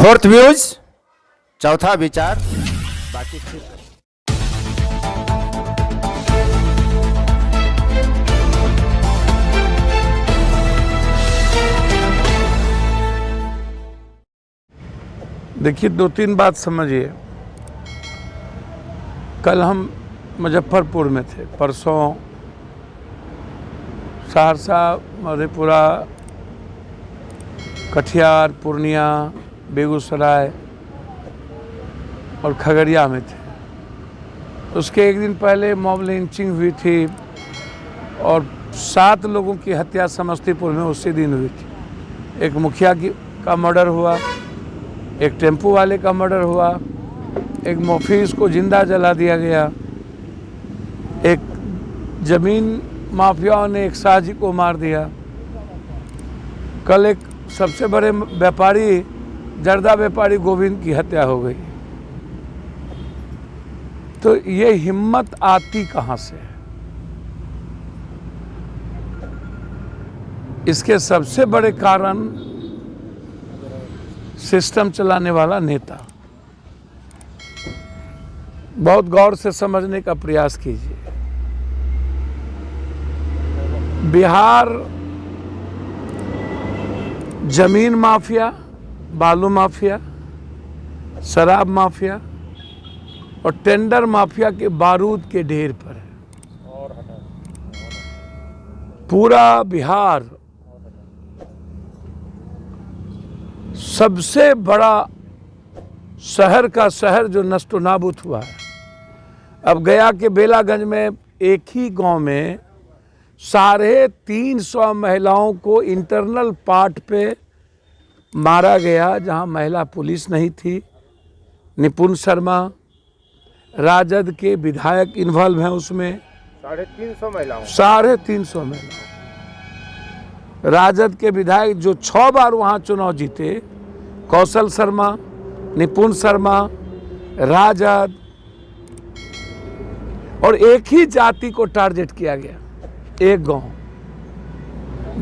Fourth views, चौथा विचार, बाकी ठीक है। देखिए, दो तीन बात समझिए। कल हम मुजफ्फरपुर में थे, परसों सहरसा, मधेपुरा, कटिहार, पूर्णिया, बेगूसराय और खगड़िया में थे। उसके एक दिन पहले मॉब लिंचिंग हुई थी और 7 लोगों की हत्या समस्तीपुर में उसी दिन हुई थी। एक मुखिया का मर्डर हुआ, एक टेम्पो वाले का मर्डर हुआ, एक मुफीस को जिंदा जला दिया गया, एक जमीन माफियाओं ने एक साजी को मार दिया। कल एक सबसे बड़े व्यापारी, जर्दा व्यापारी गोविंद की हत्या हो गई। तो ये हिम्मत आती कहाँ से है? इसके सबसे बड़े कारण सिस्टम चलाने वाला नेता। बहुत गौर से समझने का प्रयास कीजिए। बिहार जमीन माफिया, बालू माफिया, शराब माफिया और टेंडर माफिया के बारूद के ढेर पर है। पूरा बिहार सबसे बड़ा शहर का शहर जो नष्ट नाबूद हुआ है। अब गया के बेलागंज में एक ही गांव में 350 महिलाओं को इंटरनल पार्ट पे मारा गया, जहां महिला पुलिस नहीं थी। निपुण शर्मा, राजद के विधायक इन्वॉल्व हैं उसमें। 350 महिलाओं, 350 महिलाओं। राजद के विधायक जो 6 बार वहां चुनाव जीते, कौशल शर्मा, निपुण शर्मा, राजद, और एक ही जाति को टारगेट किया गया, एक गांव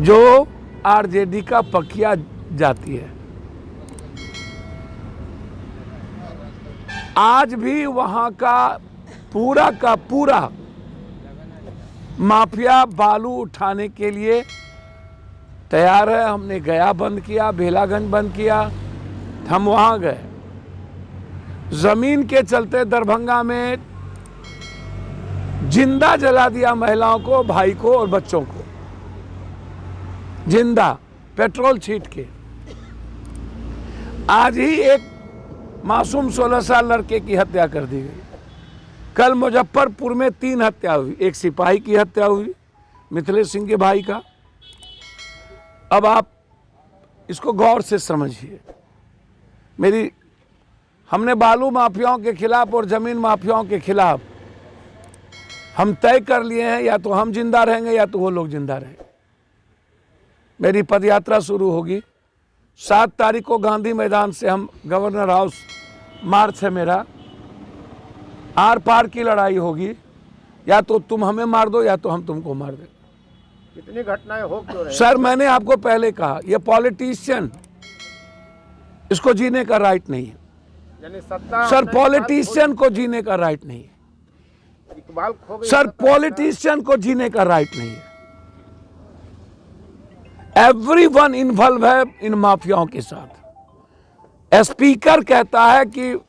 जो आरजेडी का पकिया जाति है। आज भी वहां का पूरा माफिया बालू उठाने के लिए तैयार है। हमने गया बंद किया, बेलागंज बंद किया, हम वहां गए। जमीन के चलते दरभंगा में जिंदा जला दिया महिलाओं को, भाई को और बच्चों को, जिंदा पेट्रोल छींट के। आज ही एक मासूम 16 साल लड़के की हत्या कर दी गई। कल मुजफ्फरपुर में 3 हत्या हुई। एक सिपाही की हत्या हुई, मिथिलेश सिंह के भाई का। अब आप इसको गौर से समझिए। हमने बालू माफियाओं के खिलाफ और जमीन माफियाओं के खिलाफ हम तय कर लिए हैं, या तो हम जिंदा रहेंगे या तो वो लोग जिंदा रहेंगे। मेरी पदयात्रा शुरू होगी 7 तारीख को गांधी मैदान से। हम गवर्नर हाउस मार्च है मेरा। आर पार की लड़ाई होगी, या तो तुम हमें मार दो या तो हम तुमको मार दें। कितनी घटनाएं हो क्यों रही? सर, मैंने आपको पहले कहा, ये पॉलिटिशियन, इसको जीने का राइट नहीं है। यानी सत्ता, सर, पॉलिटिशियन को जीने का राइट नहीं है। सर, पॉलिटिशियन को जीने का राइट नहीं है। एवरीवन इन्वॉल्व है इन माफियाओं के साथ। स्पीकर कहता है कि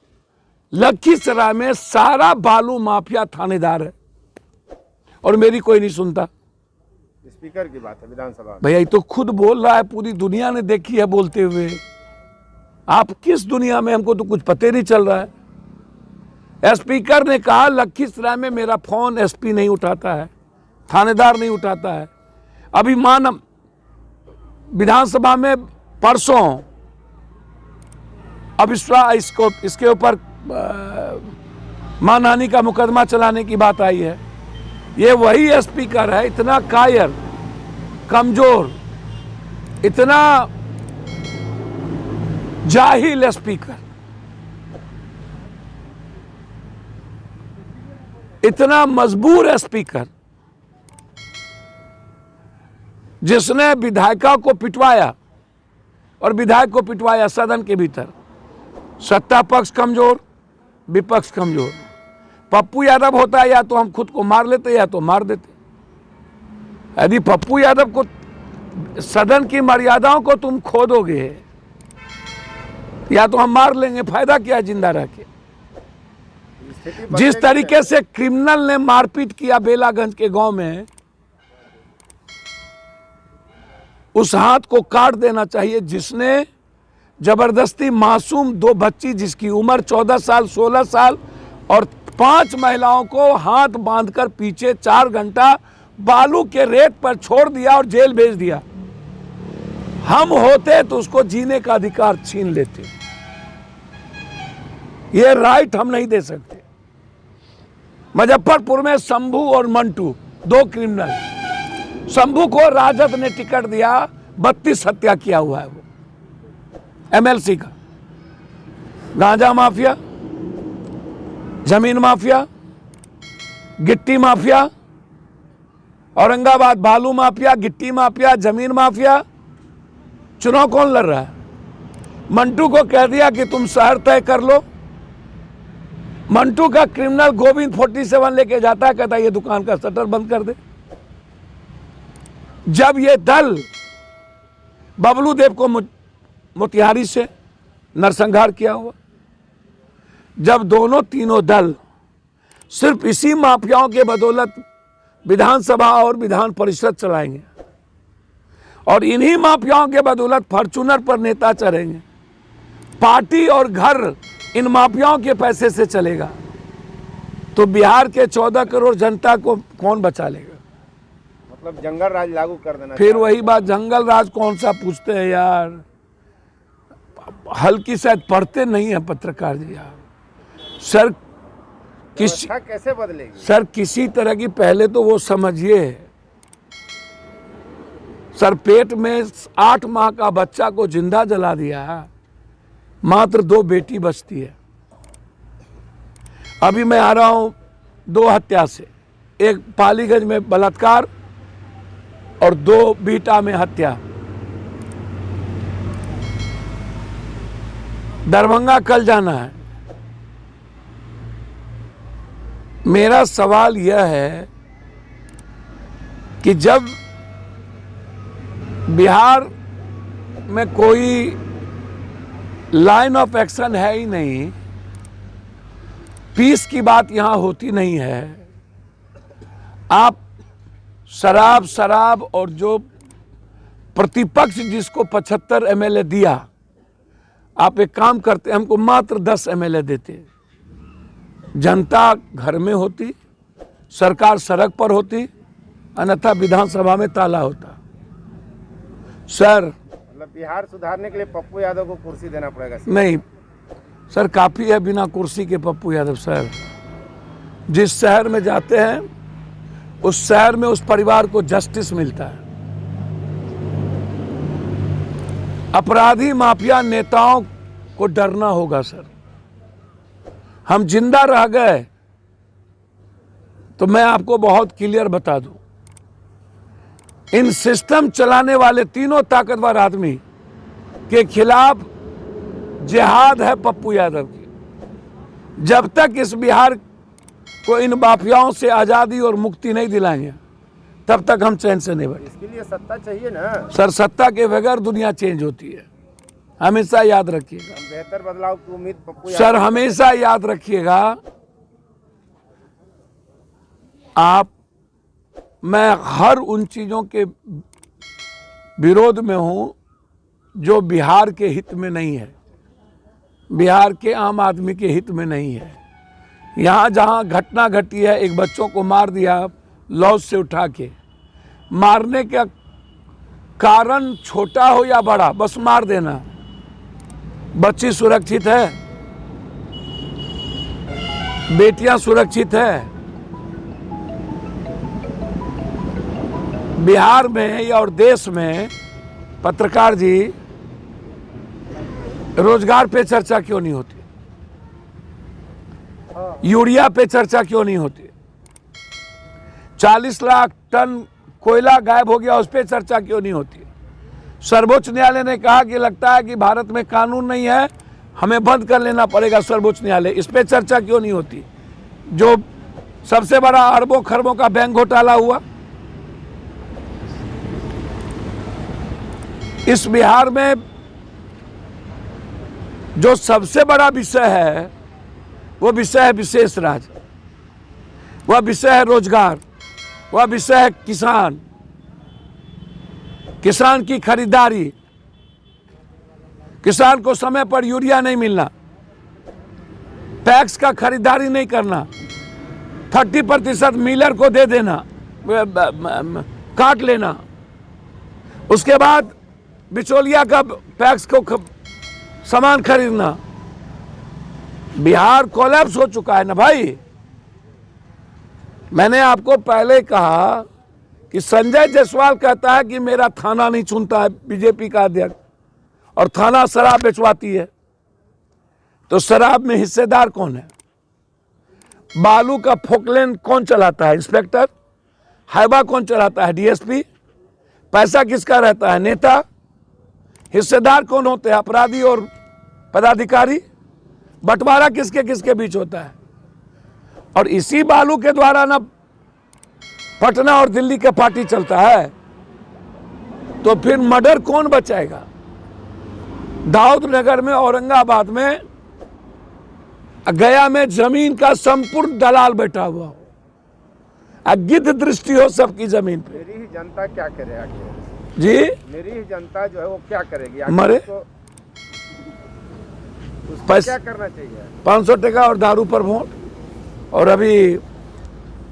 लखीसराय में सारा बालू माफिया थानेदार है, और मेरी कोई नहीं सुनता। स्पीकर की बात है विधानसभा में। भैया, ये तो खुद बोल रहा है, पूरी दुनिया ने देखी है बोलते हुए। आप किस दुनिया में? हमको तो कुछ पता नहीं चल रहा है। स्पीकर ने कहा लखीसराय में मेरा फोन एसपी नहीं उठाता है, थानेदार नहीं उठाता है। अभी विधानसभा में परसों अविश्वास इसके ऊपर मानहानि का मुकदमा चलाने की बात आई है। ये वही स्पीकर है, इतना कायर, कमजोर, इतना जाहिल स्पीकर, इतना मजबूर स्पीकर, जिसने विधायिका को पिटवाया और विधायक को पिटवाया सदन के भीतर। सत्ता पक्ष कमजोर, विपक्ष कमजोर। पप्पू यादव होता या तो हम खुद को मार लेते या तो मार देते। यदि पप्पू यादव को, सदन की मर्यादाओं को तुम खो दोगे या तो हम मार लेंगे, फायदा क्या है जिंदा रह के। जिस तरीके से क्रिमिनल ने मारपीट किया बेलागंज के गांव में, उस हाथ को काट देना चाहिए जिसने जबरदस्ती मासूम 2 बच्ची जिसकी उम्र 14 साल 16 साल और 5 महिलाओं को हाथ बांधकर पीछे 4 घंटा बालू के रेत पर छोड़ दिया और जेल भेज दिया। हम होते तो उसको जीने का अधिकार छीन लेते। ये राइट हम नहीं दे सकते। मुजफ्फरपुर में शंभू और मंटू 2 क्रिमिनल, शंभू को राजद ने टिकट दिया, 32 हत्या किया हुआ है वो, एमएलसी का। गांजा माफिया, जमीन माफिया, गिट्टी माफिया, औरंगाबाद बालू माफिया, गिट्टी माफिया, जमीन माफिया। चुनाव कौन लड़ रहा है? मंटू को कह दिया कि तुम शहर तय कर लो। मंटू का क्रिमिनल गोविंद 47 लेके जाता है, कहता है ये दुकान का शटर बंद कर दे। जब ये दल बबलू देव को मोतिहारी से नरसंहार किया हुआ, जब दोनों तीनों दल सिर्फ इसी माफियाओं के बदौलत विधानसभा और विधान परिषद चलाएंगे और इन्हीं माफियाओं के बदौलत फॉर्च्यूनर पर नेता चढ़ेंगे, पार्टी और घर इन माफियाओं के पैसे से चलेगा, तो बिहार के 14 करोड़ जनता को कौन बचा लेगा? मतलब जंगल राज लागू कर देना। फिर वही बात, जंगल राज कौन सा पूछते हैं यार, हल्की शायद पढ़ते नहीं है पत्रकार जी यार। सर कैसे बदलेगी? सर किसी तरह की पहले तो वो समझिए, सर पेट में 8 माह का बच्चा को जिंदा जला दिया, मात्र 2 बेटी बचती है। अभी मैं आ रहा हूं 2 हत्या से, एक पालीगंज में बलात्कार और 2 बीटा में हत्या। दरभंगा कल जाना है। मेरा सवाल यह है कि जब बिहार में कोई लाइन ऑफ एक्शन है ही नहीं, पीस की बात यहां होती नहीं है, आप शराब और जो प्रतिपक्ष जिसको 75 एमएलए दिया, आप एक काम करते, हमको मात्र 10 एमएलए देते, जनता घर में होती, सरकार सड़क पर होती, अन्यथा विधानसभा में ताला होता। सर मतलब बिहार सुधारने के लिए पप्पू यादव को कुर्सी देना पड़ेगा? नहीं सर, काफी है बिना कुर्सी के पप्पू यादव। सर जिस शहर में जाते हैं उस शहर में उस परिवार को जस्टिस मिलता है। अपराधी माफिया नेताओं को डरना होगा सर। हम जिंदा रह गए तो मैं आपको बहुत क्लियर बता दूं, इन सिस्टम चलाने वाले तीनों ताकतवर आदमी के खिलाफ जिहाद है पप्पू यादव की। जब तक इस बिहार को इन माफियाओं से आजादी और मुक्ति नहीं दिलाएंगे तब तक हम चैन से नहीं बैठे। इसके लिए सत्ता चाहिए ना सर, सत्ता के बगैर दुनिया चेंज होती है, हमेशा याद रखिएगा। बेहतर बदलाव की उम्मीद पप्पू सर हमेशा याद रखिएगा, आप, मैं हर उन चीजों के विरोध में हूं जो बिहार के हित में नहीं है, बिहार के आम आदमी के हित में नहीं है। यहाँ जहाँ घटना घटी है, एक बच्चों को मार दिया लॉज से उठा के, मारने का कारण छोटा हो या बड़ा, बस मार देना। बच्ची सुरक्षित है, बेटियां सुरक्षित है। बिहार में और देश में पत्रकार जी रोजगार पे चर्चा क्यों नहीं होती? यूरिया पे चर्चा क्यों नहीं होती? 40 लाख टन कोयला गायब हो गया, उस पर चर्चा क्यों नहीं होती? सर्वोच्च न्यायालय ने कहा कि लगता है कि भारत में कानून नहीं है, हमें बंद कर लेना पड़ेगा सर्वोच्च न्यायालय। इस पे चर्चा क्यों नहीं होती? जो सबसे बड़ा अरबों खरबों का बैंक घोटाला हुआ, इस बिहार में जो सबसे बड़ा विषय है वो विषय है विशेष राज्य, वह विषय है रोजगार, वह विषय है किसान, किसान की खरीदारी, किसान को समय पर यूरिया नहीं मिलना, पैक्स का खरीदारी नहीं करना, 30% मिलर को दे देना, काट लेना, उसके बाद बिचौलिया का पैक्स को सामान खरीदना। बिहार कोलैप्स हो चुका है ना भाई। मैंने आपको पहले कहा कि संजय जायसवाल कहता है कि मेरा थाना नहीं चुनता है बीजेपी का अध्यक्ष, और थाना शराब बेचवाती है। तो शराब में हिस्सेदार कौन है? बालू का फोकलेन कौन चलाता है? इंस्पेक्टर। हाइबा कौन चलाता है? डीएसपी। पैसा किसका रहता है? नेता। हिस्सेदार कौन होते हैं? अपराधी और पदाधिकारी। बंटवारा किसके किसके बीच होता है? और इसी बालू के द्वारा ना पटना और दिल्ली के पार्टी चलता है। तो फिर मर्डर कौन बचाएगा? दाऊद नगर में, औरंगाबाद में, गया में जमीन का संपूर्ण दलाल बैठा हुआ हो, गिद्ध दृष्टि हो सबकी जमीन पे। मेरी ही जनता क्या करे आखिर? जी, मेरी ही जनता जो है वो क्या करेगी? मरे उसको पैसा क्या करना चाहिए? 500 टका और दारू पर वोट, और अभी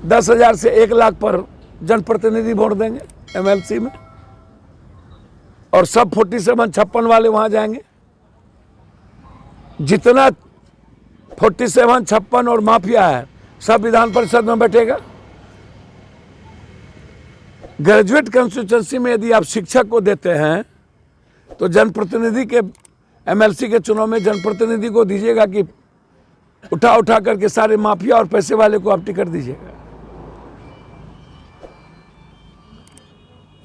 10,000 से 1 लाख पर जनप्रतिनिधि वोट देंगे एमएलसी में, और सब 47 56 वाले वहां जाएंगे। जितना 47 56 और माफिया है सब विधान परिषद में बैठेगा। ग्रेजुएट कंस्टिट्यूंसी में यदि आप शिक्षक को देते हैं तो जनप्रतिनिधि के, एमएलसी के चुनाव में जनप्रतिनिधि को दीजिएगा कि उठा उठा करके सारे माफिया और पैसे वाले को आप टिकट दीजिएगा।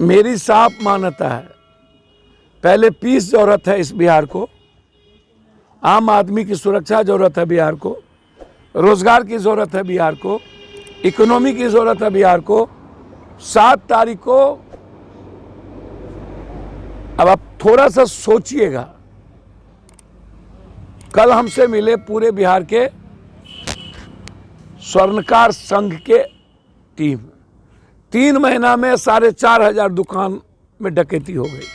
मेरी साफ मान्यता है, पहले पीस जरूरत है इस बिहार को, आम आदमी की सुरक्षा जरूरत है बिहार को, रोजगार की जरूरत है बिहार को, इकोनॉमी की जरूरत है बिहार को। 7 तारीख को, अब आप थोड़ा सा सोचिएगा, कल हमसे मिले पूरे बिहार के स्वर्णकार संघ के टीम। 3 महीना में 4,500 दुकान में डकैती हो गई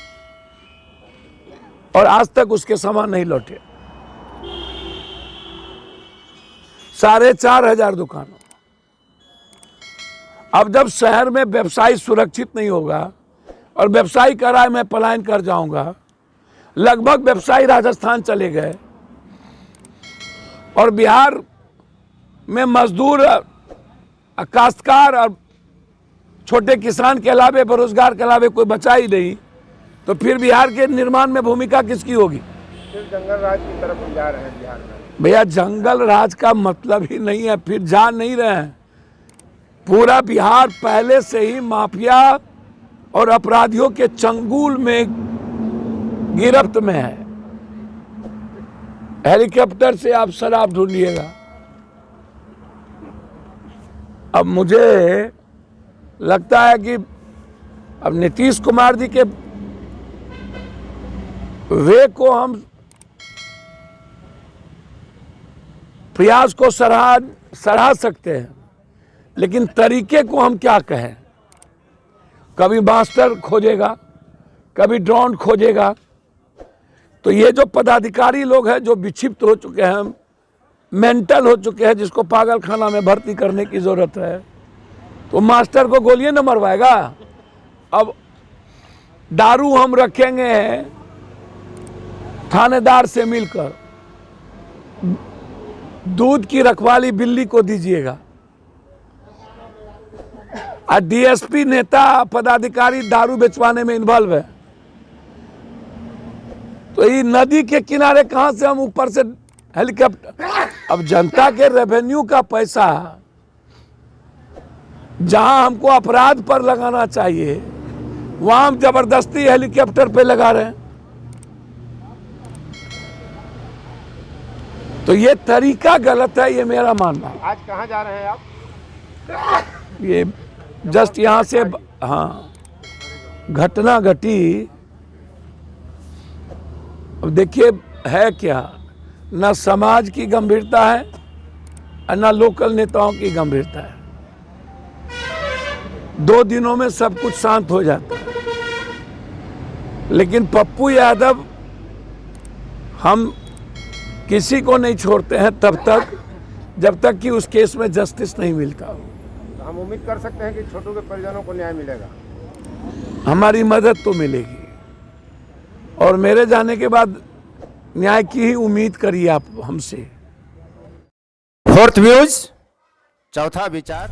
और आज तक उसके सामान नहीं लौटे। 4,500 दुकानों। अब जब शहर में व्यवसायी सुरक्षित नहीं होगा और व्यवसायी कह रहा है मैं पलायन कर जाऊंगा, लगभग व्यवसायी राजस्थान चले गए, और बिहार में मजदूर, काश्तकार और छोटे किसान के अलावे, बेरोजगार के अलावे कोई बचा ही नहीं, तो फिर बिहार के निर्माण में भूमिका किसकी होगी? फिर जंगल राज की तरफ हम जा रहे हैं बिहार में। भैया, जंगल राज का मतलब ही नहीं है, फिर जा नहीं रहे हैं। पूरा बिहार पहले से ही माफिया और अपराधियों के चंगुल में गिरफ्त में है। हेलीकॉप्टर से आप शराब ढूंढिएगा। अब मुझे लगता है कि अब नीतीश कुमार जी के वे को हम प्रयास को सराह सकते हैं, लेकिन तरीके को हम क्या कहें? कभी मास्टर खोजेगा, कभी ड्रोन खोजेगा। तो ये जो पदाधिकारी लोग हैं जो विक्षिप्त हो चुके हैं, मेंटल हो चुके हैं, जिसको पागल खाना में भर्ती करने की जरूरत है, तो मास्टर को गोलियां न मरवाएगा। अब दारू हम रखेंगे थानेदार से मिलकर, दूध की रखवाली बिल्ली को दीजिएगा, और डीएसपी नेता पदाधिकारी दारू बेचवाने में इन्वॉल्व है, तो ये नदी के किनारे कहां से हम ऊपर से हेलीकॉप्टर? अब जनता के रेवेन्यू का पैसा जहां हमको अपराध पर लगाना चाहिए, वहां हम जबरदस्ती हेलीकॉप्टर पे लगा रहे हैं। तो ये तरीका गलत है, ये मेरा मानना है। आज कहाँ जा रहे हैं आप? ये जस्ट यहाँ से, हाँ, घटना घटी। अब देखिए है क्या, ना समाज की गंभीरता है और ना लोकल नेताओं की गंभीरता है। 2 दिनों में सब कुछ शांत हो जाता है। लेकिन पप्पू यादव, हम किसी को नहीं छोड़ते हैं तब तक जब तक कि उस केस में जस्टिस नहीं मिलता हो। तो हम उम्मीद कर सकते हैं कि छोटू के परिजनों को न्याय मिलेगा। हमारी मदद तो मिलेगी, और मेरे जाने के बाद न्याय की ही उम्मीद करिए आप हमसे। फोर्थ व्यूज, चौथा विचार।